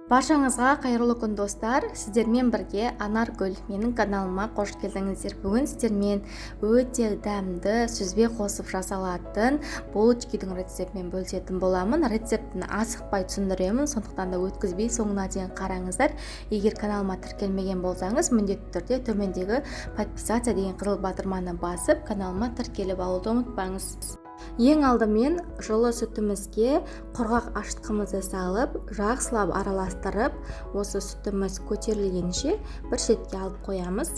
Баршаңызға қайырлы күн достар. Сіздермен бірге Анаргүл. Менің каналыма қош келдіңіздер. Бүгін сіздермен өте дәмді сүзбе қосып жасалатын булочкидің рецептімен бөлісетін боламын. Рецептін асықпай түсіндіремін, сондықтан да өткізбей соңына дейін қараңыздар. Егер каналыма тіркелмеген болсаңыз, міндетті түрде төмендегі подписаться деген қызыл батырманы басып, каналыма тіркеліп алуды ұмытпаңыз. Ең алдымен жылы сүтімізге құрғақ ашытқымызды салып, жақсылап араластырып, осы сүтіміз көтерілгенше бір шетке алып қоямыз.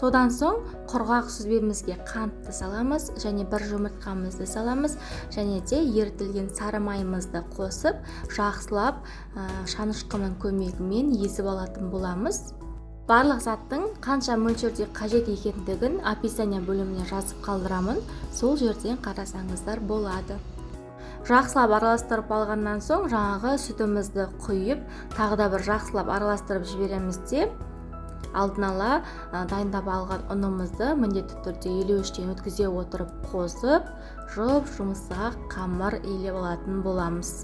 Содан соң құрғақ сүзбемізге қантты саламыз, және бір жұмыртқамызды саламыз, және де ерітілген сары майымызды қосып, жақсылап шанышқының көмегімен езіп алатын боламыз. Барлық заттың қанша мөлшерде қажет екендігін описание бөліміне жазып қалдырамын, сол жерден қарасаңыздар болады. Жақсылап араластырып алғаннан соң жаңағы сүтімізді құйып, тағы да бір жақсылап араластырып жібереміз де, алдын ала дайындап алған ұнымызды міндетті түрде елеуіштен өткізе отырып қосып, жұмсақ қамыр илеп алатын боламыз.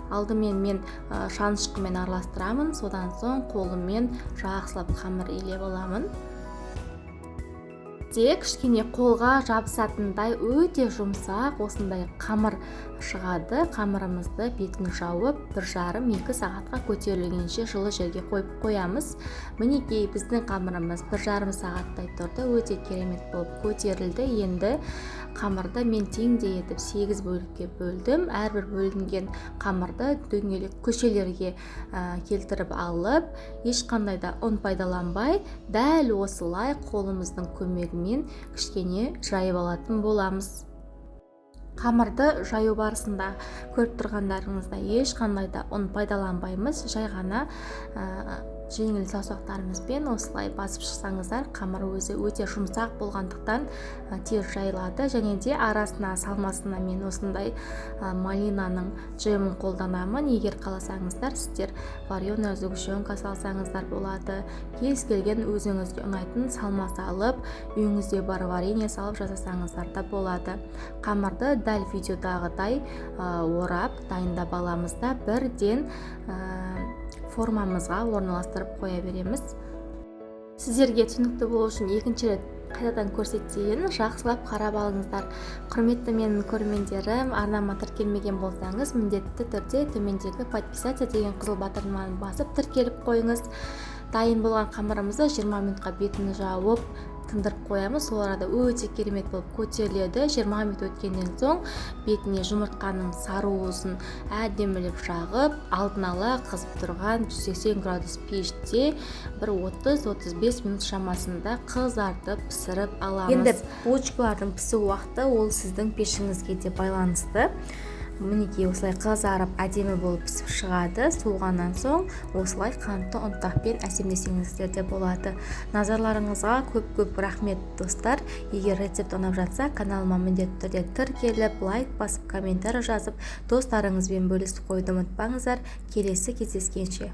Алдымен мен шанышқымен араластырамын, содан соң қолыммен жақсылап қамыр илеп аламын. Кішкене қолға жабысатындай өте жұмсақ осындай қамыр шығады. Қамырымызды бетін жауып 1,5-2 сағатқа көтерілгенше жылы жерге қойып қоямыз. Мінекей біздің қамырымыз 1,5 сағаттай тұрды, өте керемет болып көтерілді. Енді қамырды мен теңдей етіп 8 бөлікке бөлдім. Әрбір бөлінген қамырды дөңгелек көшелерге келтіріп алып, ешқандай да ұн пайдаланбай, дәл осылай қолымыздың көмегімен кішкене жайып алатын боламыз. Қамырды жаю барысында көріп тұрғандарыңызда ешқандай да ұн пайдаланбаймыз, жай ғана жеңіл саусақтарымызбен осылай басып шықсаңыздар, қамыр өзі өте жұмсақ болғандықтан тез жайылады. Және де арасына салмасына мен осындай малинаның джемін қолданамын. Егер қаласаңыздар, сіздер вареная сгущенка салсаңыздар болады. Кез келген өзіңізге ұнайтын салма салып, үйіңізде бар варенье салып жасасаңыздар да болады. Қамырды дәл видеодағыдай орап дайындап аламыз да бірден формамызға орналастырып қоя береміз. Сіздерге түсінікті болу үшін екінші рет қайтадан көрсетейін, жақсылап қарап алыңыздар. Құрметті менің көрермендерім, арнама тіркелмеген болсаңыз, міндетті түрде төмендегі подписаться деген қызыл батырманы басып тіркеліп қойыңыз. Дайын болған қамырымызды 20 минутқа бетін жауып тындырып қоямыз. Сол арада өте керемет болып көтеріледі. 20 минут өткеннен соң бетіне жұмыртқаның сары уызын әдемілеп жағып, алдын ала қызып тұрған 180 градус пеште бір 30-35 минут шамасында қызартып пісіріп аламыз. Енді булочкалардың пісу уақыты ол сіздің пешіңізге де байланысты. Мінекей осылай қызарып әдемі болып пісіп шығады. Суығаннан соң осылай қантты ұнтақпен әсемдесеңіздер де болады. Назарларыңызға көп рахмет достар. Егер рецепт ұнап жатса, каналыма міндетті түрде тіркеліп, лайк басып, комментарий жазып, достарыңызбен бөлісіп қойды ұмытпаңыздар. Келесі кездескенше.